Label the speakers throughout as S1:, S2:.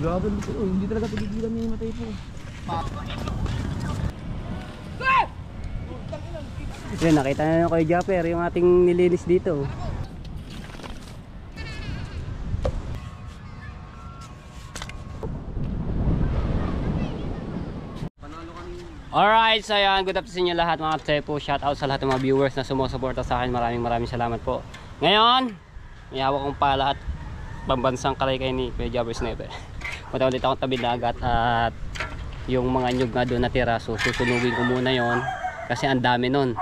S1: Grabe, hindi talaga pigilan niya yung matay po.
S2: Yan, nakita na nyo kay Japper yung ating nilinis dito. Alright, so yan, good afternoon sa inyo lahat mga Tepo. Shout out sa lahat ng mga viewers na sumusuporta sa akin. Maraming salamat po. Ngayon, may hawak kong pala at pambansang kalaykay ni Kuya Japper Sniper. Punta ulit akong tabi dagat at yung mga nyug nga doon natira, so susunugin ko muna yon kasi ang dami nun.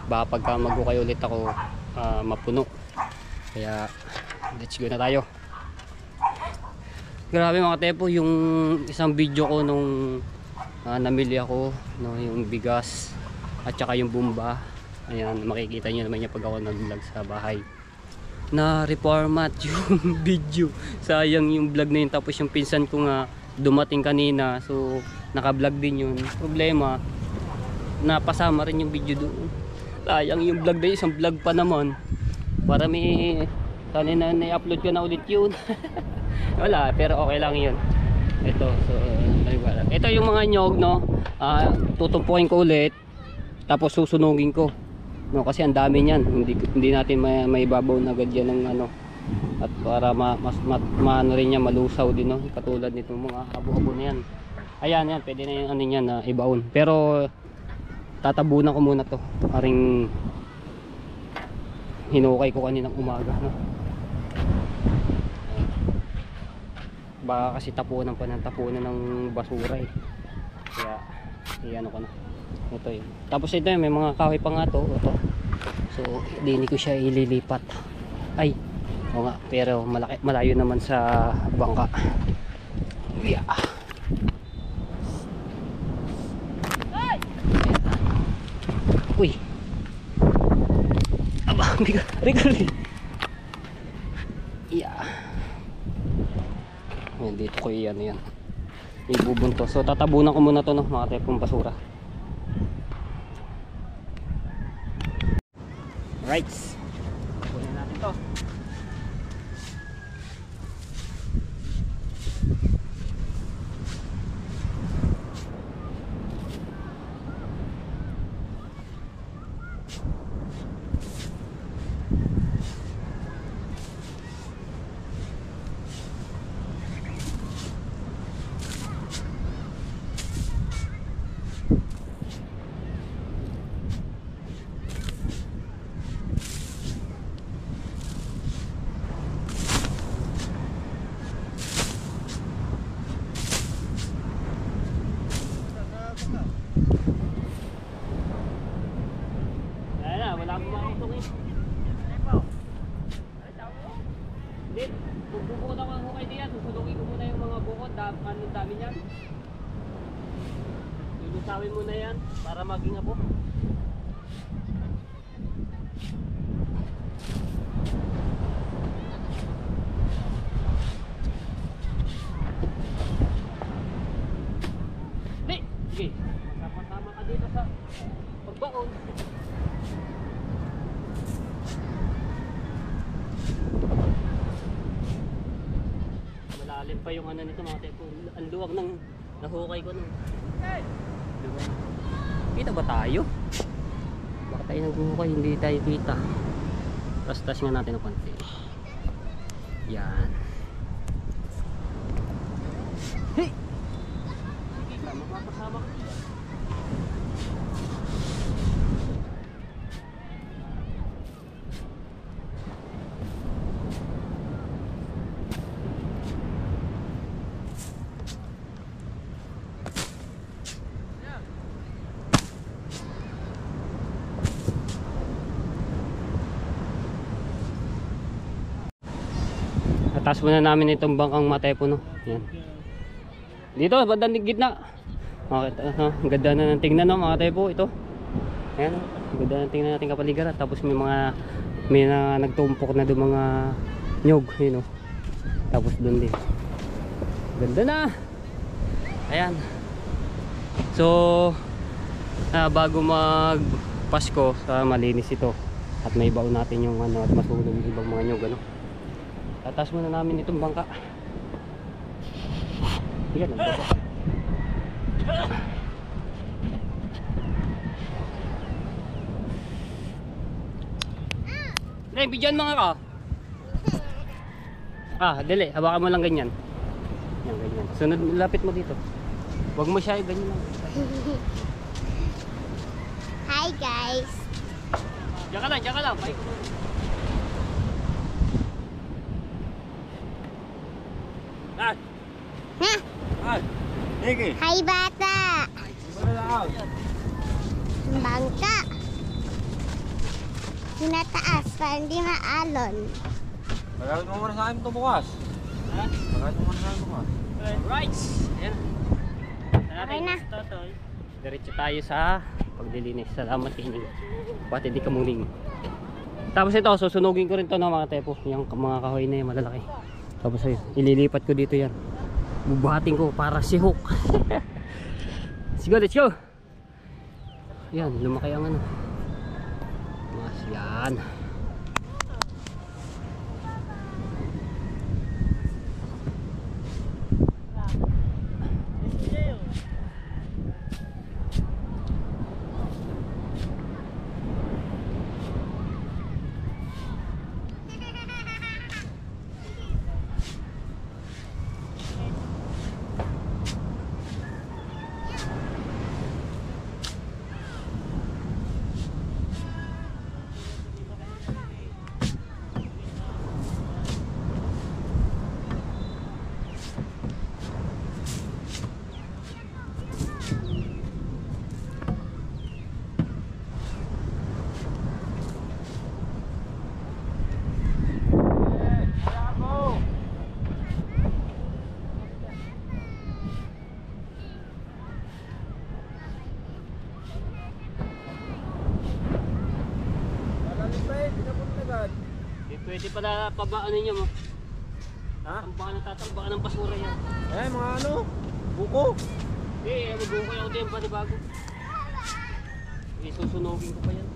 S2: Baka pagka magukay ulit ako mapuno, kaya let's go na tayo. Grabe mga Tepo, yung isang video ko nung namili ako no, yung bigas at saka yung bumba. Ayan, makikita nyo naman yung pag ako nag-vlog sa bahay. Na reformat yung video. Sayang yung vlog na yun. Tapos yung pinsan ko nga dumating kanina, so naka-vlog din yun. Problema, napasama rin yung video doon. Sayang yung vlog na yun, isang vlog pa naman. Para may sana na i-upload ko na ulit yun. Wala, pero okay lang yun. Ito, so ito yung mga nyog, no. Tutumpukin ko ulit, tapos susunugin ko, no, kasi ang dami niyan. Hindi natin maibabaw na agad yan ng ano, at para maano rin niya, malusaw din, no, katulad nitong mga habo-habo na yan. Ayan, yan, pwede na yung ano niyan na ibaon, pero tatabunan ko muna to, paring hinukay ko kaninang umaga, no. Baka kasi tapunan pa ng basura eh. Kaya iano ko na. Ito yun. Tapos ito yun, may mga kahoy pa nga to. Ito. So hindi ko siya ililipat. Ay, o nga, pero malayo naman sa bangka. Yeah. Uy. Aba, Ricardo. Yeah. Yan, dito ko yan ibubunto. So tatabunan ko muna to, no, mga tepong basura. Right, tabunan natin to. Bubukod ako ang hukay diyan. Susulungin ko muna yung mga bukod. Anong dami niyan. Ilusawin muna yan para maging abo. Sige, masama ka dito sa pagbaon. Malalim pa yung ano nito mga Tepo. Ang luwag ng nahukay ko nung. Diba? Kita ba tayo? Baka tayo naghuhukay, hindi tayo kita. Tas nga natin ng konti. Yan. Hey! Sige ka, mapapasama ka. Taas muna namin itong bangkang Matepo, no. Yan. Dito, bandang gitna. Okay, ganda na ng tingnan, no, mga Tepo. Ito. Ayan, ganda na tingnan natin kapaligiran. Tapos may na nagtumpok na doon mga nyog, yun, no. Tapos doon din. Ganda na. Ayan. So, bago mag Pasko, malinis ito. At may baon natin yung ano, at masunog yung ibang mga nyog, ano. Tatas muna namin itong bangka. Yan, ang baba. Dre, bidyan mga ka. Dali, hawakan mo lang ganyan. Yan, ganyan. Sunod, lapit mo dito. Huwag mo siya, ganyan lang.
S3: Hi guys.
S2: Diyan ka lang, diyan ka lang. Bye.
S3: Ha?
S1: Sige.
S3: Hi bata.
S1: Wala.
S3: Bangka. Tinataas para hindi maalon.
S1: Magagawin mo muna sa akin ito bukas.
S2: Ha?
S1: Magagawin mo muna sa akin bukas.
S2: Alright. Ayan.
S3: Okay na.
S2: Diretso tayo sa paglilinis. Salamat Tining. Pati di kamuning. Tapos ito, susunugin ko rin to ng mga tepo. Yung mga kahoy na yung malalaki. Tapos ayun, ililipat ko dito yan. Bubuhatin ko para si Hook. Let's go, let's go. Yan, lumaki ang ano. Mas yan. Pwede pala pabaan ninyo mo.
S1: Ha?
S2: Tambakan ng tatambakan ng basura yan.
S1: Mga ano? Buko?
S2: Mag-uukay ako din panibago. Susunugin ko pa yan.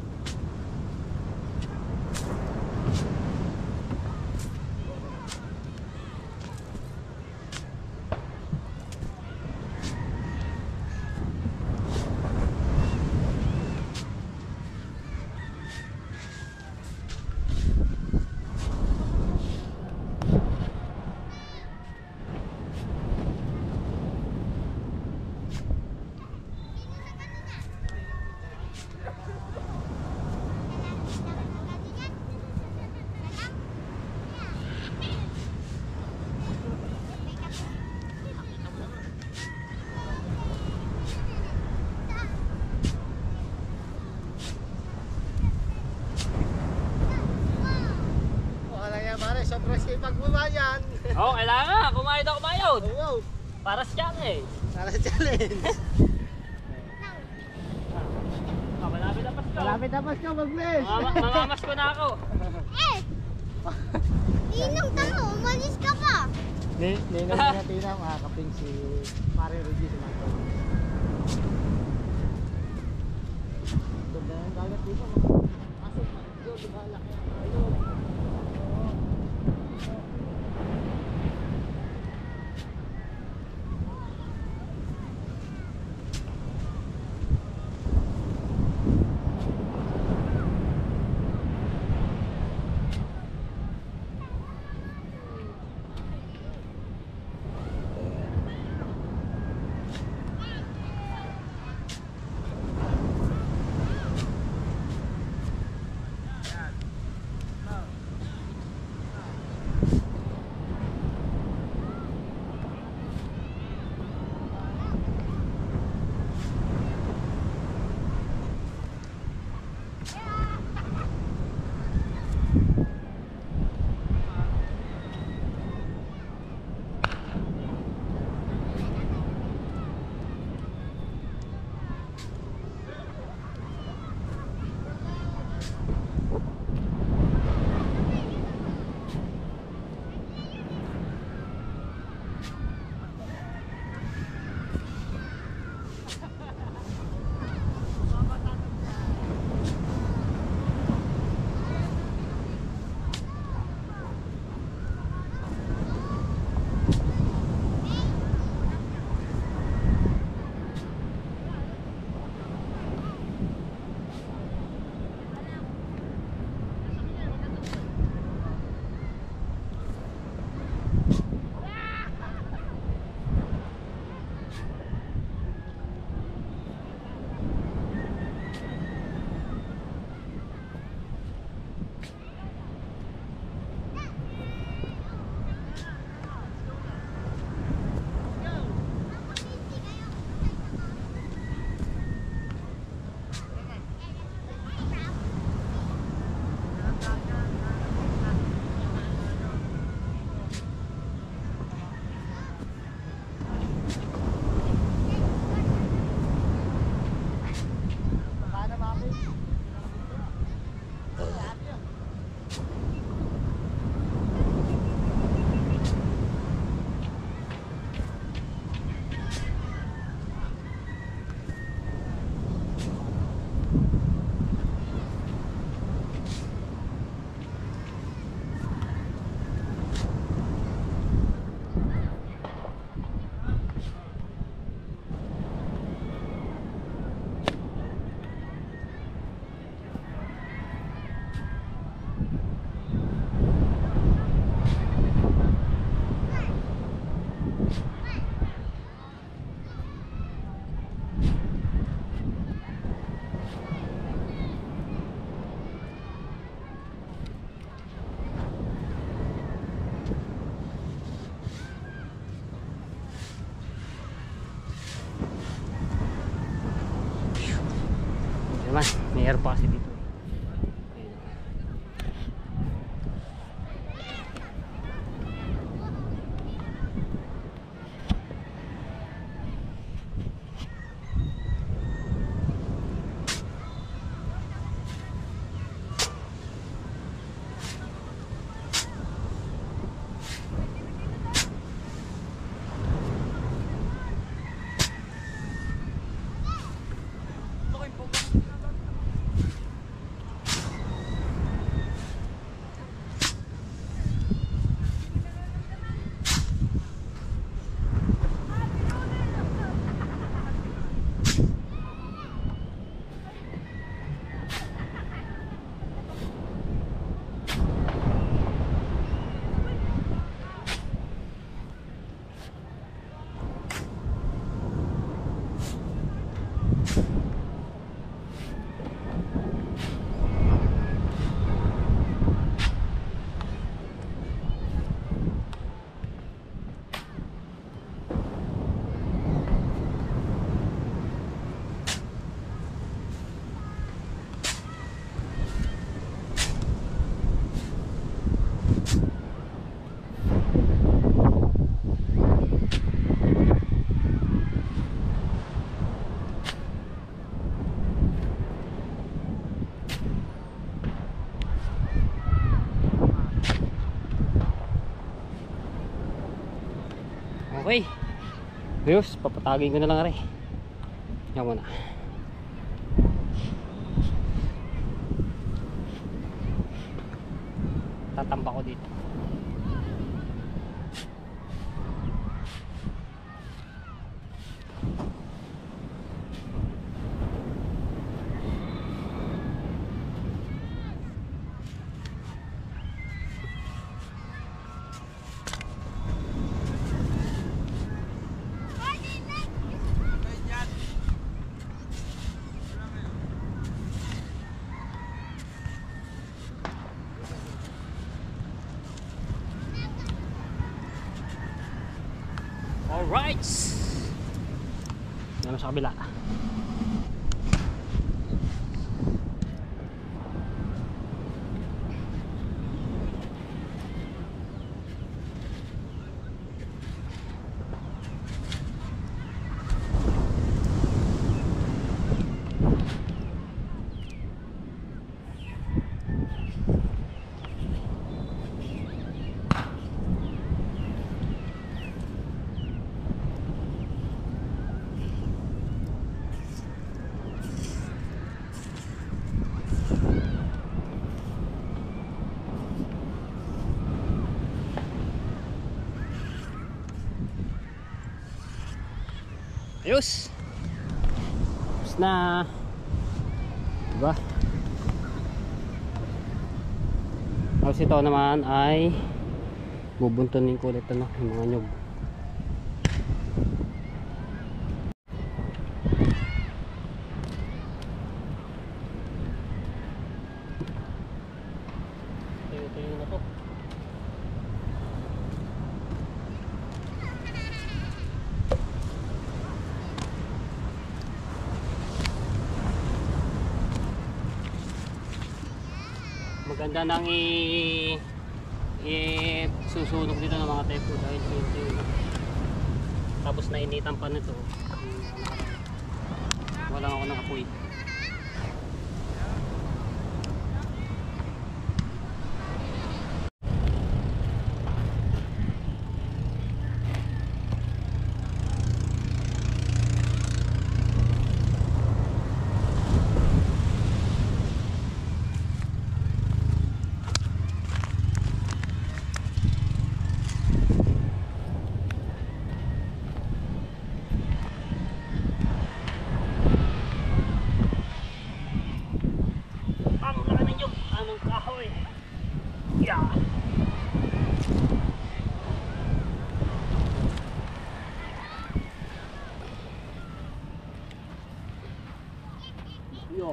S1: Sobrang sipag mo ba yan?
S2: Oo, kailangan. Kumayod ako kumayod.
S1: Oo.
S2: Para sa challenge.
S1: Para sa challenge.
S2: Malapit na Pasko.
S1: Malapit na Pasko, mag-bless.
S2: Mamamas ko na ako.
S3: Ninong tamo, umalis ka pa.
S1: Ninong na Tina, makakaping si Mario Reggie sa mga tao. Ganda ng dagat dito. Asok, mag-go, laki ang ayun.
S2: naman, may air pa kasi dito. Ayun. Okay. Ayos, papatagin ko na lang rin. Yan muna. Tatamba ko dito. Alright. Naman sa kabila. Ayos. Tapos na. Diba? Tapos ito naman ay bubuntunin ko ulit yung mga nyug. Tayo na to. Maganda nang susunog dito ng mga tepo dahil tapos nainitan pa nito. Wala ako ng apoy. Yo.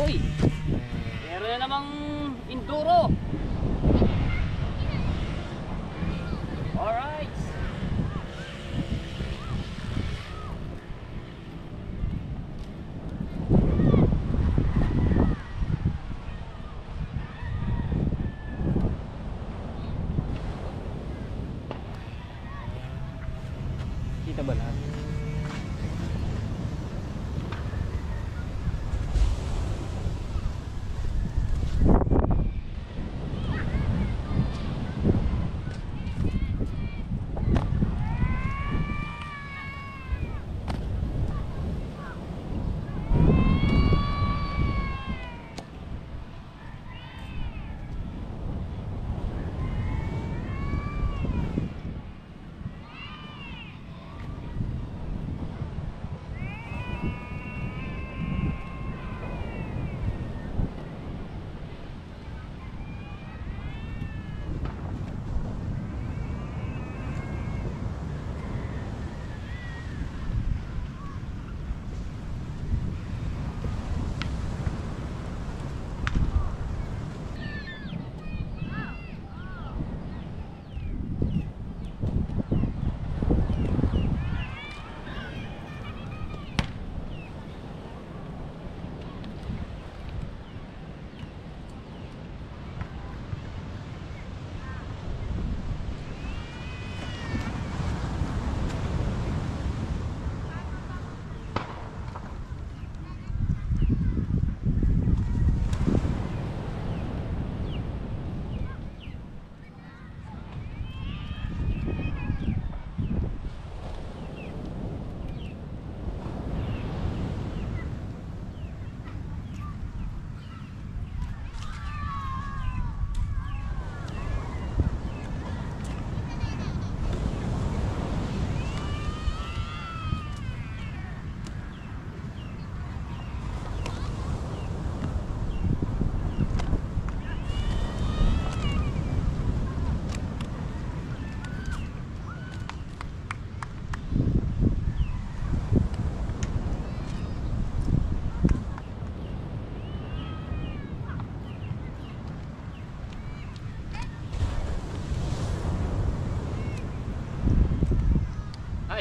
S2: Uy, meron na namang enduro.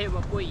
S2: tayo mapoy.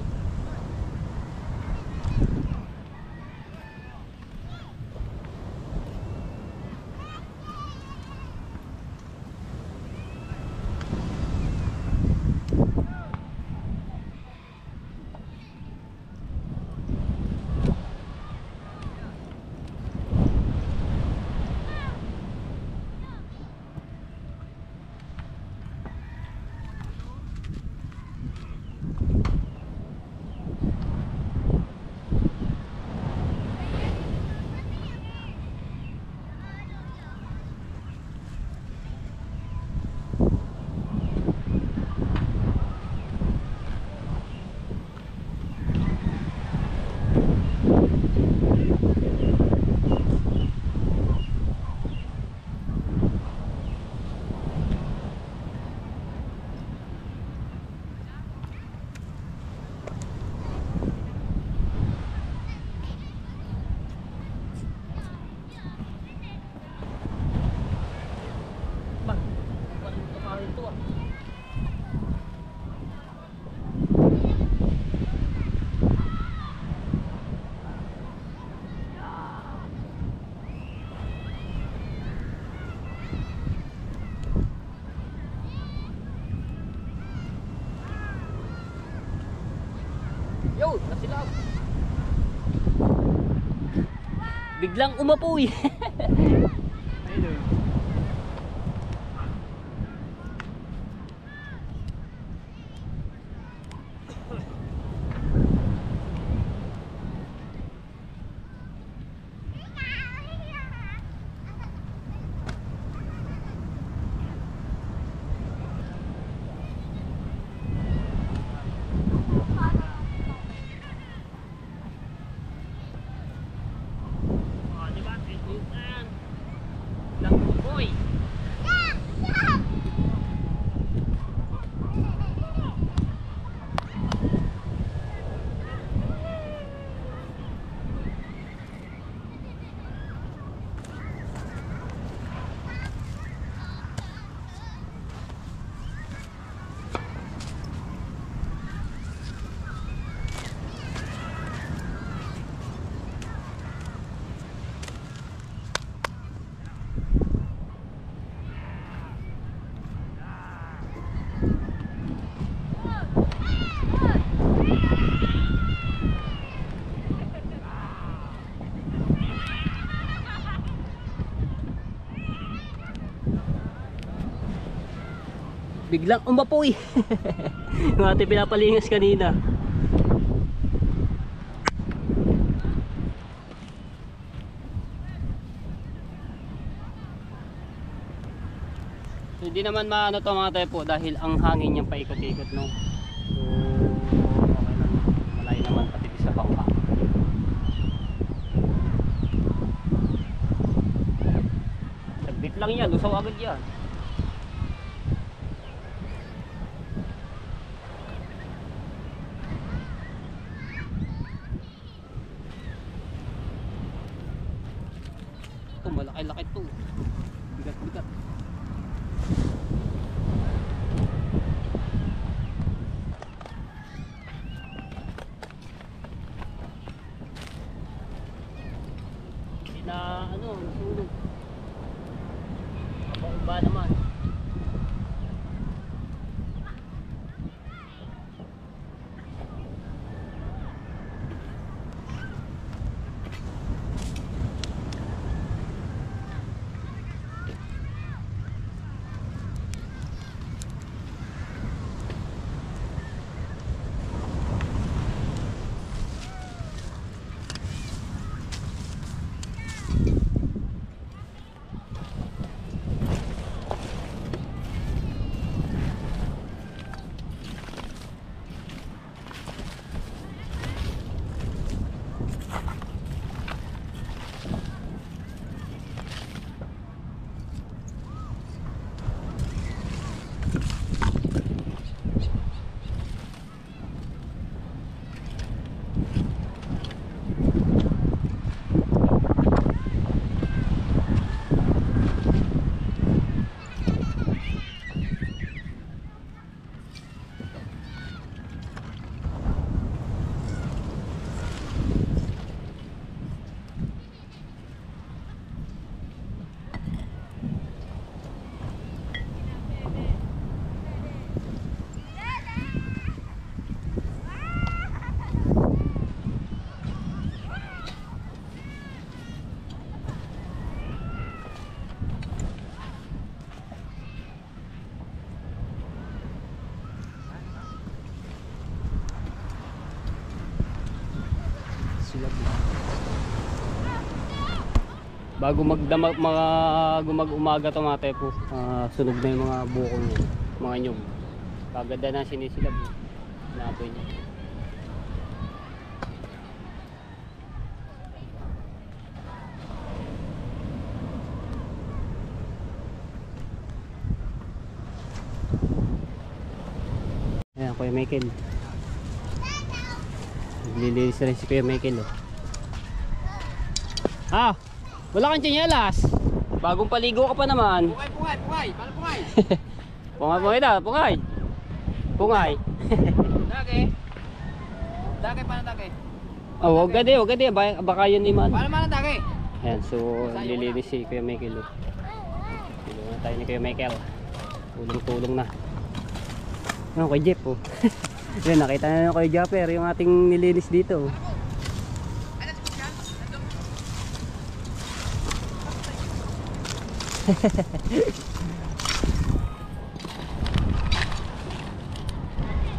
S2: Yo, nasilab. Biglang umapoy. Ayun. Biglang umapoy. Yung ating pinapalingas kanina. So, hindi naman maano to mga tepo dahil ang hangin niyang paikot-ikot, no. So okay lang, malayo naman pati sa bangka. Saglit lang yan, lusaw agad yan. Ito malaki-laki to, bigat-bigat. Na ano, nasunog. Iba naman. Bago mag-umaga tomate po, sunog na yung mga bukong yun, mga nyug. Kaganda na sinisilab. Napoy niya. Ayan, Kuya Michael. Naglilinis rin si Kuya Michael. Oh. Ah, wala kang tsinelas. Bagong paligo ka pa naman.
S1: Pungay! Paano pungay?
S2: Pungay daw, pungay. Pungay.
S1: Dake, paano dake?
S2: Oh, wag gade. Baka yun ni man.
S1: Paano dake?
S2: Ayan, so nililinis si Kuya Michael. Oh. Tulungan tayo ni Kuya Michael. Tulong-tulong na. Ano kay Jeff oh. Yan, nakita na kay Japper yung ating nilinis dito.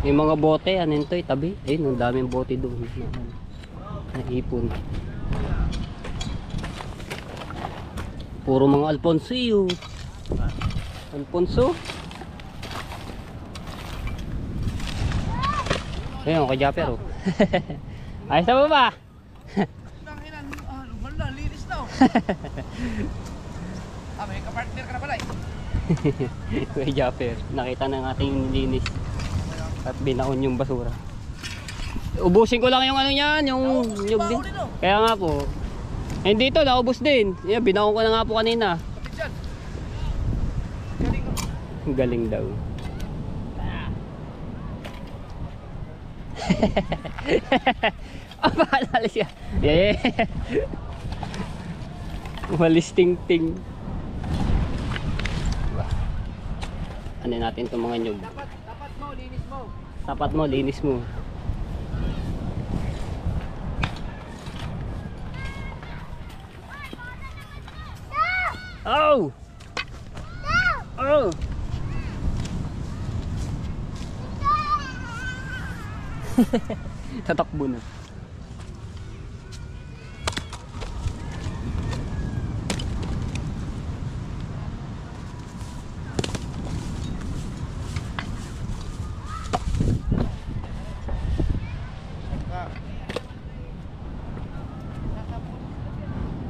S2: Yung mga bote, ano yun to, tabi. Ayun, ang daming bote doon. Naipon. Puro mga Alfonso yun. Alfonso. Ayun, kay Japper oh. Ayos na ba ba?
S1: Wala, linis na. May kapartner ka na pala eh.
S2: Kay Japper, nakita ng ating nilinis. At binaon yung basura. Ubusin ko lang yung ano niyan, yung nyug din. Kaya nga po. Hindi to, naubos din. Yeah, binaon ko na nga po kanina. Galing daw. Ah, paalala siya. Yeah. Walis ting-ting. Ano natin itong mga nyug.
S1: Tapat mo, linis mo.
S2: Tapat mo, linis mo. Oh! Oh! Tatakbo na.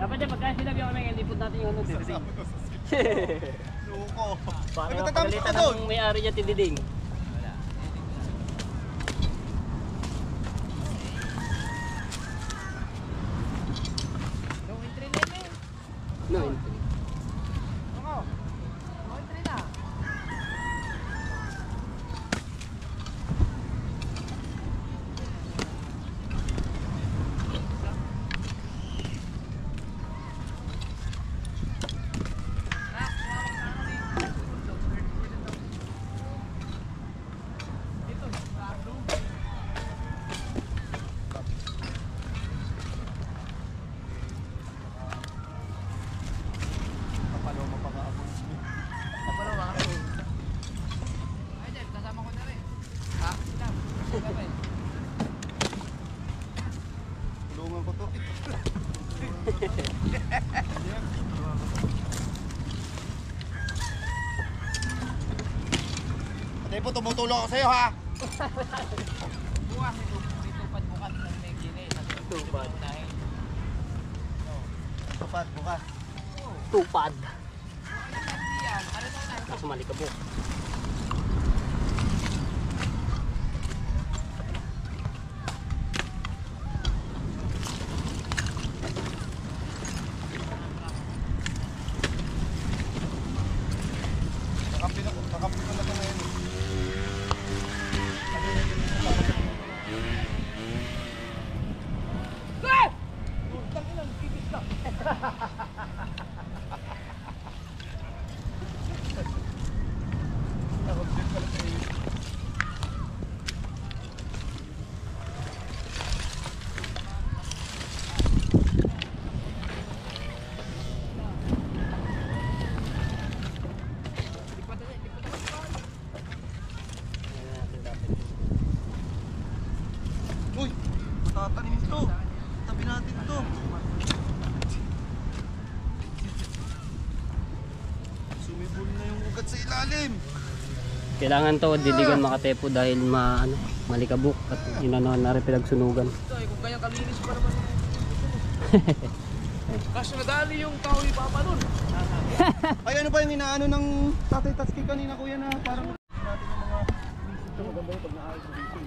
S2: Dapat dyan, pagka sinabi ako may lipod natin yung ano, tididing.
S1: Luko.
S2: Paano mapagalitan ng may-ari niya tididing?
S1: No entry na yun.
S2: No,
S1: Ako. No entry na. Tulungan ko to. Patay po, tumutulong ako sa'yo ha. Bukas, may tupad bukas ng may gini. Tupad. Tupad bukas.
S2: tupad.
S1: Ano na?
S2: Kaso malikabok.
S1: Kakampi ko na ito ngayon. lalim.
S2: Kailangan to diligan makatepo dahil malikabok at inano na rin pinagsunugan.
S1: Ay, kung kaya kalinis pa naman. Kaso nadali yung kahoy papa nun. Ay, ano ba yung inaano ng Tatay Tatsuki kanina kuya na parang natin yung mga visit na maganda yung pag naayos sa visit.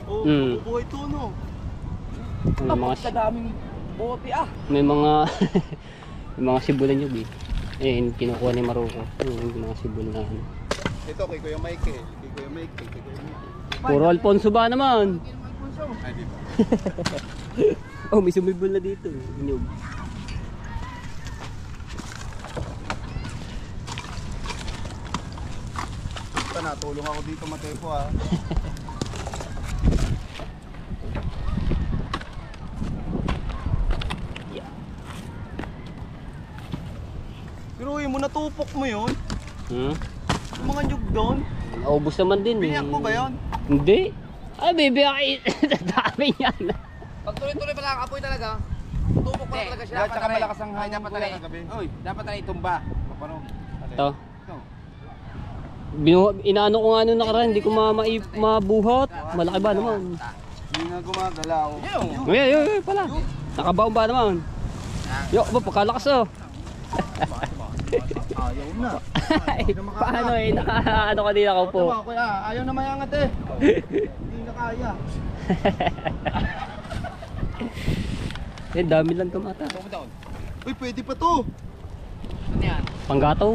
S1: Oh, bubuhay to no.
S2: May mga
S1: Kadaming bote ah.
S2: may mga may mga sibulan yun kinukuha ni Maruko. Yung mga sibulan na ano.
S1: Ito kay Kuya Mike eh. Kay Kuya Mike, kay Kuya Mike.
S2: Puro Alfonso ba naman?
S1: Ay, di ba?
S2: Oh, may sumibol na dito. Inyog.
S1: Ito na, tulong ako dito matepo ah. Pero mo natupok mo yun. Yung mga nyug doon.
S2: Naubos naman din.
S1: Biniyak mo ba yun?
S2: Hindi. Ay, baby, dami yan.
S4: Pag tuloy-tuloy pala ang apoy talaga, tupok pala talaga siya.
S1: At saka malakas ang hangin
S4: dapat
S1: kuya
S4: na
S1: kagabi.
S4: Uy, dapat na itumba.
S1: Paano?
S2: Ito. Inaano ko nga nung nakaraan, hindi ko mabuhat. Malaki ba naman?
S1: Hindi na gumagalaw.
S2: Ay, pala. Nakabaon ba naman? Yo, pagkalakas oh.
S1: Ayaw na.
S2: Paano nakaano ka din ako po.
S1: Tama kuya, ayaw na mayangat eh. Hindi na kaya.
S2: Dami lang kamata.
S1: Uy, pwede pa to.
S4: Ano yan?
S2: Panggataw.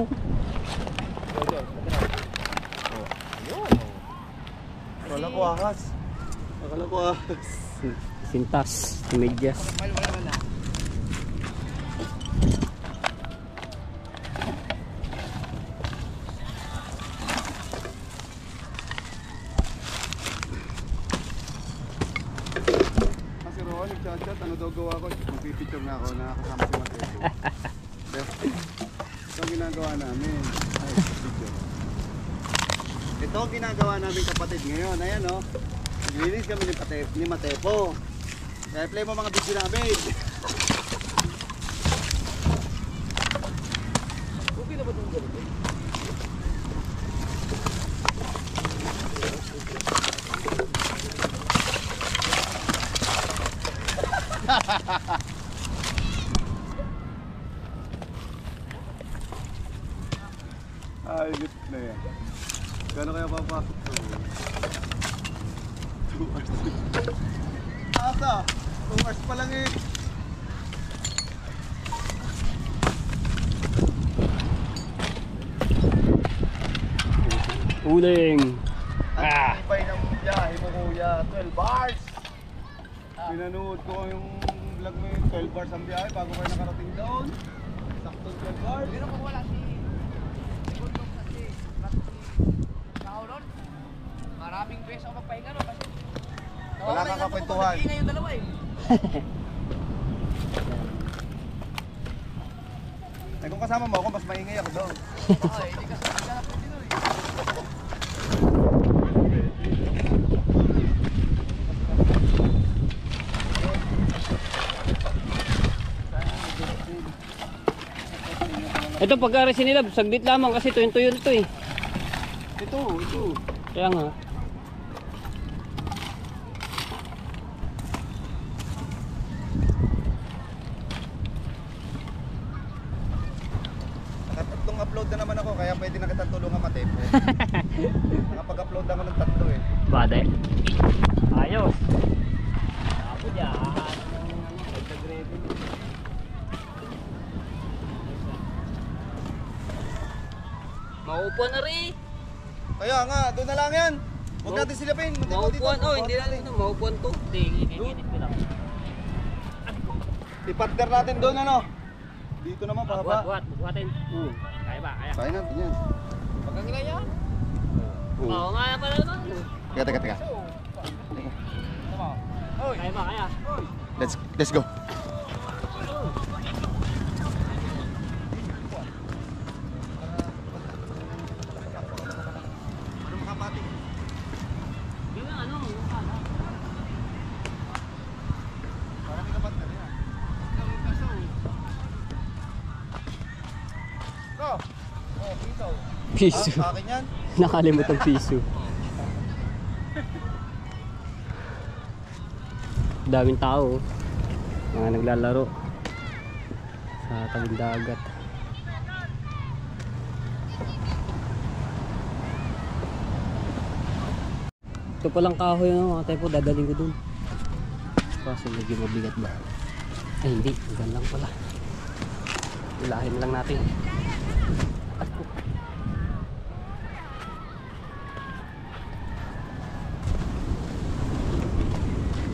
S1: Akala ko ahas. Akala ko ahas.
S2: Sintas, medyas.
S4: Wala na.
S1: Kasi Ron, nagchat-chat, ano daw gawa ko? Magpipicture na ako, nakakasama si Mateo. Ito ang ginagawa namin. Ay, picture. Ito ang ginagawa namin kapatid ngayon. Ayan o. Naglilinis kami ni Matepo. Kaya play mo mga video namin. Okay na ba itong ganito? Ay, lit na yan. Gano'n kaya papasok to? 2 hours. Asa? 2 hours pa lang eh.
S2: Uling.
S1: Ang tipay ng biyahe mo kuya, 12 bars. Pinanood ko yung vlog mo yung 12 bars ang biyahe bago kayo nakarating doon. Sakto 12 bars.
S4: Pero kung wala si Gundong kasi Kauron, maraming beses ako magpahinga no kasi
S1: Wala kang kakwentuhan.
S4: Hindi yung dalawa eh.
S1: Eh kung kasama mo ako, mas maingay ako doon.
S4: Ay, hindi kasi maghanap ko dito eh.
S2: Ito pagka-resin nila, saglit lamang kasi tuyo-tuyo ito eh.
S1: Ito.
S2: Kaya nga.
S1: Nakatatlong upload na naman ako, kaya pwede na kitang tulungan Matepo. Nakapag-upload ako ng 3 eh.
S2: Bade. Ayos. Ako dyan. Maupuan na rin.
S1: Kaya nga, doon na lang yan. Huwag natin silapin.
S2: Maupuan, hindi lang ito. Maupuan to. Hindi, init ko lang.
S1: I-partner natin doon ano. Dito naman pababa.
S2: Buhatin. Kaya ba? Kaya.
S1: Kaya natin yan.
S4: Pagkangila yan.
S2: Oo nga pala naman.
S1: Teka.
S4: Oy,
S2: Kaya ba? Kaya.
S1: Let's go.
S2: Yung ano, yung kala.
S1: Parang may partner yan. Go. Oh, dito.
S2: Piso.
S1: Akin yan.
S2: Nakalimutan piso. Daming tao. Mga naglalaro sa tabing dagat. Ito palang kahoy no, mga typo, dadaling ko dun. Kaso medyo mabigat ba? Ay hindi, hanggang lang pala. Ulahin lang natin.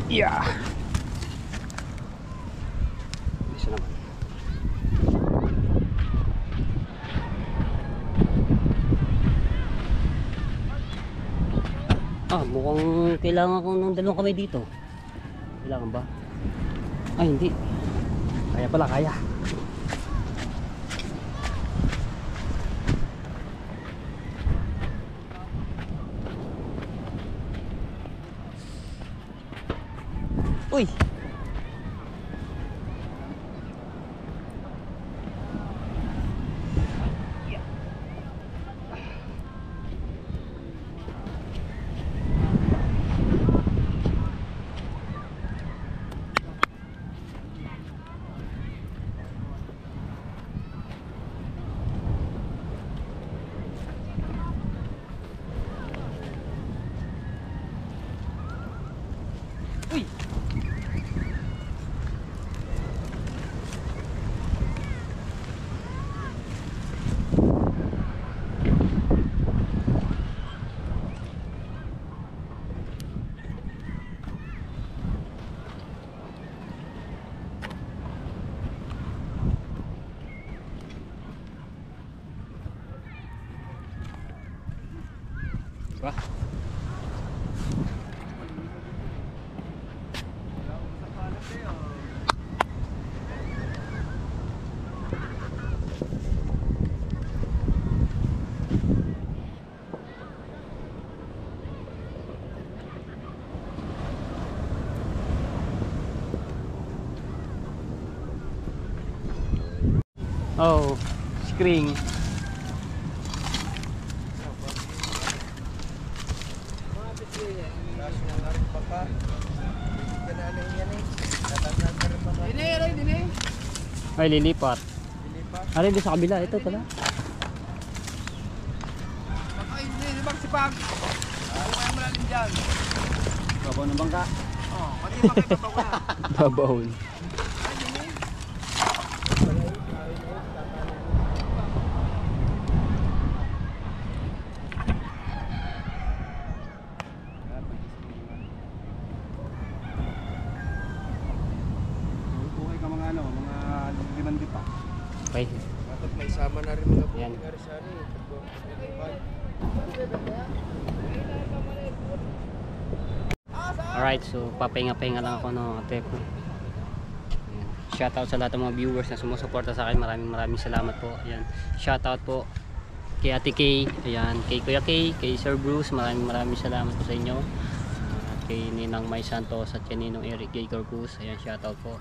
S2: Yeah. Bisa naman. Mukhang kailangan ko ng dalawang kamay dito. Kailangan ba? Ay, hindi. Kaya pala, kaya. Uy! Uy! Wah. Oh, screen.
S4: Dini.
S2: Ay, lilipat. Ari, doon sa kabila. Ito pala.
S4: Ay, dini, magsipag. Kung kaya malalim dyan.
S1: Babaw ng bangka.
S4: Oh, pati makita pa ko na.
S2: Babahon.
S4: Ay, dini.
S1: Buhay ka mga ano, mga limandi pa.
S2: Okay.
S4: Dapat may sama na rin mga
S2: Yan.
S4: buhay nga sa ano eh.
S2: Alright, so papahinga-pahinga lang ako ng tepo. Shoutout sa lahat ng mga viewers na sumusuporta sa akin. Maraming salamat po. Ayan. Shoutout po kay Ate Kay, ayan, kay Kuya Kay, kay Sir Bruce. Maraming salamat po sa inyo. At kay Ninang May Santos at kay Ninong Eric J. Corpus. Ayan, shoutout po.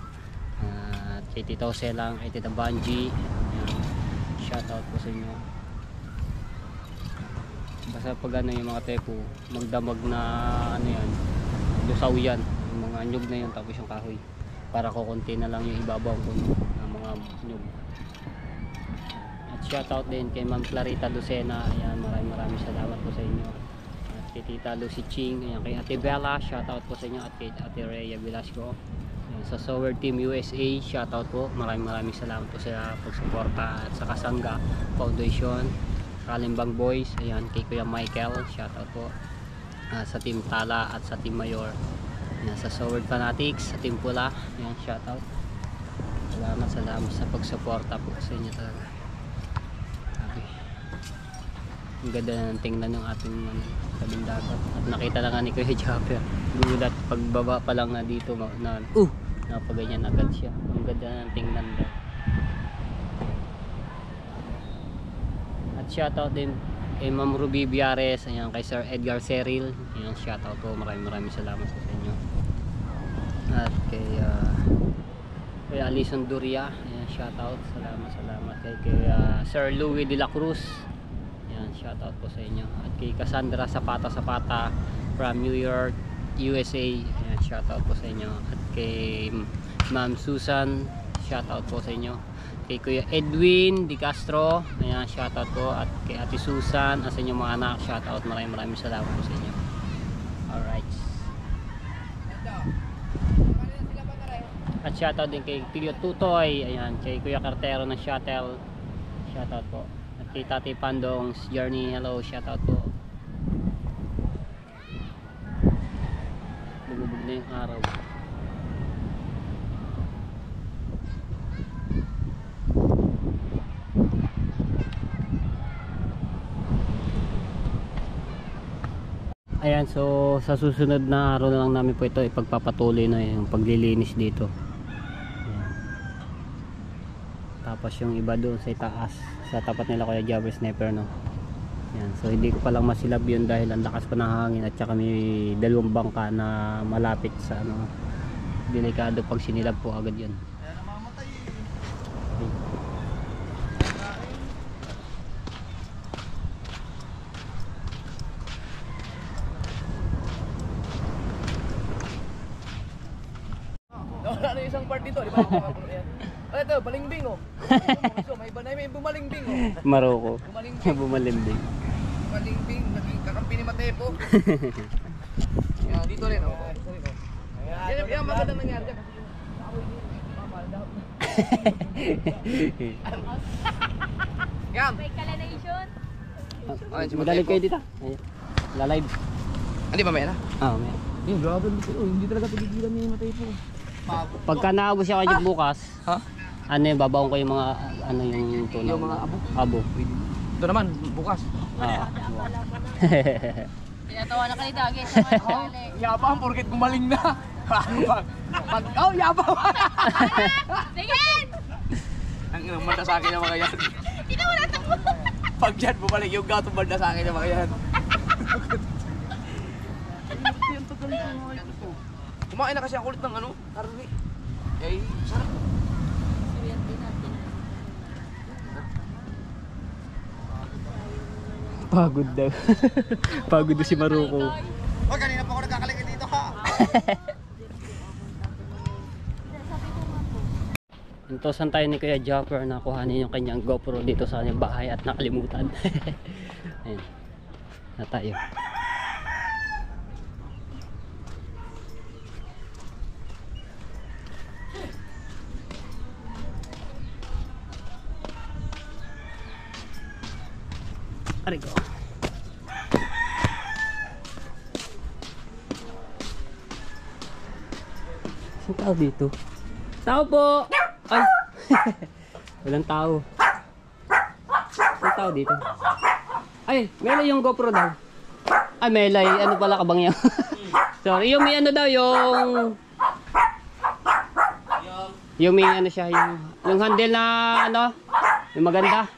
S2: At kay Tita Oselang, kay Tita Banji. Ayan. Shoutout po sa inyo. Basta pag ano yung mga tepo, magdamag na ano yan, lusaw yan, yung mga nyug na yun, tapos yung kahoy para kukunti na lang yung ibabaw ko ng mga nyug. At shoutout din kay Ma'am Clarita Lucena, ayan, maraming salamat po sa inyo. At kay Tita Lucy Ching, ayan, kay Ate Bella, shoutout po sa inyo. At kay Ate Rhea Velasco, ayan, sa Sower Team USA, shoutout po, maraming salamat po sa pagsuporta. At sa Kasangga Foundation, Kalimbang Boys, ayan, kay Kuya Michael, shoutout po. Sa Team Tala at sa Team Mayor, ayan, sa Sword Fanatics, sa Team Pula, ayan, shoutout. Salamat sa pagsuporta po sa inyo talaga. Okay. Ang ganda ng tingnan ng ating tabing dagat. At nakita na nga ni Kuya Japper, gulat pagbaba pa lang na dito na napaganyan agad siya. Ang ganda ng tingnan daw. Shoutout din kay Ma'am Ruby Biares, ayan, kay Sir Edgar Seril, ayan, shoutout po, maraming salamat po sa inyo. At kay Alison Duria, ayan, shoutout, salamat kay Sir Louis de la Cruz, ayan, Ayan, shoutout po sa inyo. At kay Cassandra Zapata from New York, USA. Ayan, shoutout po sa inyo. At kay Ma'am Susan, shoutout po sa inyo. Kay Kuya Edwin Di Castro, ayan, shoutout po. At kay Ate Susan, at sa inyong mga anak, shoutout. Maraming salamat po sa inyo. Alright. At shoutout din kay Tio Tutoy, ayan, kay Kuya Cartero ng Shuttle, shoutout po. At kay Tati Pandong's Journey, hello, shoutout po. Bumubog na yung araw. Ayan, so sa susunod na araw na lang namin po ito ipagpapatuloy na yung paglilinis dito. Ayan. Tapos yung iba doon sa itaas, sa tapat nila Kuya Jabber Sniper, no. Ayan, so hindi ko palang masilab yun dahil ang lakas pa ng hangin at saka may dalawang bangka na malapit sa ano, delikado pag sinilab po agad yun.
S1: Kaya namamatay eh.
S4: Wala na isang part dito, di ba? Yan. Ay, ito, balingbing oh. So, may iba na may bumalingbing oh.
S2: Maroko.
S4: Bumalingbing.
S2: Bumalimbing.
S4: Balingbing, naging kakampi ni Matepo. Yan, dito rin oh. Dito rin, oh. Yan maganda nangyari dyan. Yan.
S3: May kalination.
S2: Madali kayo dito. Ayan. Lalive.
S4: Hindi ba may na?
S2: Ah, may.
S4: Yung grabe hindi talaga pigilan ni Matepo.
S2: Pagka naabot siya kayo bukas,
S4: Ha?
S2: ano yung babaong ko yung mga ano yung tunaw?
S4: Yung mga abo.
S2: Abo.
S4: Ito naman, bukas.
S2: Ah.
S3: Tinatawa na kayo dagi sa mga kali.
S4: Yabang, porket gumaling na. Oh, yabang!
S3: Sige!
S4: Ang manda sa akin ng mga yan.
S3: Tinawala sa mo!
S4: Pag dyan, bumalik yung gato, manda sa akin ng mga yan. Kumain na kasi ang kulit ng ano, karne. Ay, sarap.
S2: Pagod daw. Pagod daw si Maroko.
S1: Oh, kanina pa ako nagkakaligay dito ha.
S2: Intosan tayo ni Kuya Jopper na kuhanin yung kanyang GoPro dito sa kanyang bahay at nakalimutan. Ayun. Na tayo. Aray ko. Saan tao dito? Tao po! Ay! Walang tao. Saan tao dito? Ay! Melay yung GoPro daw. Ay, Melay. Ano pala kabang yan? Sorry. Yung may ano daw, yung may ano siya, yung handle na ano, yung maganda.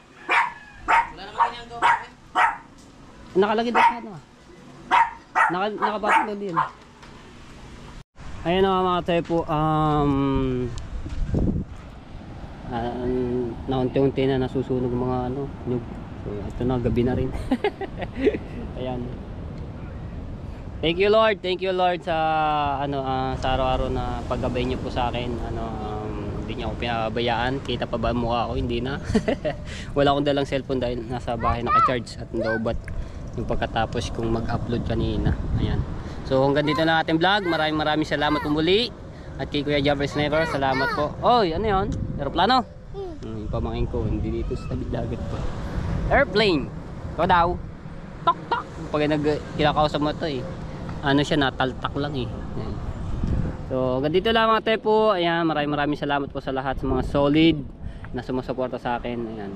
S2: Nakalagay doon sa ano. Nakapatong doon din. Ayun na mga tayo po, naunti-unti na nasusunog mga ano, nyug. So ito na, gabi na rin. Ayan. Thank you Lord sa ano, sa araw-araw na paggabay niyo po sa akin. Ano, hindi niyo ako pinabayaan. Kita pa ba ang mukha ko? Hindi na. Wala akong dalang cellphone dahil nasa bahay naka-charge at lobat yung pagkatapos kong mag-upload kanina. Ayan. So hanggang dito na ating vlog. Maraming salamat po muli. At kay Kuya Jabber Sniper, salamat po. Oy, ano yun? Aeroplano? Yung pamangkin ko, hindi dito sa tabing dagat po. Airplane. Ikaw daw. Tok tok. Pag kinakausap mo ito eh. Ano siya, nataltak lang eh. Ayan. So hanggang dito lang mga tepo. Ayan, maraming salamat po sa lahat sa mga solid na sumusuporta sa akin. Ayan.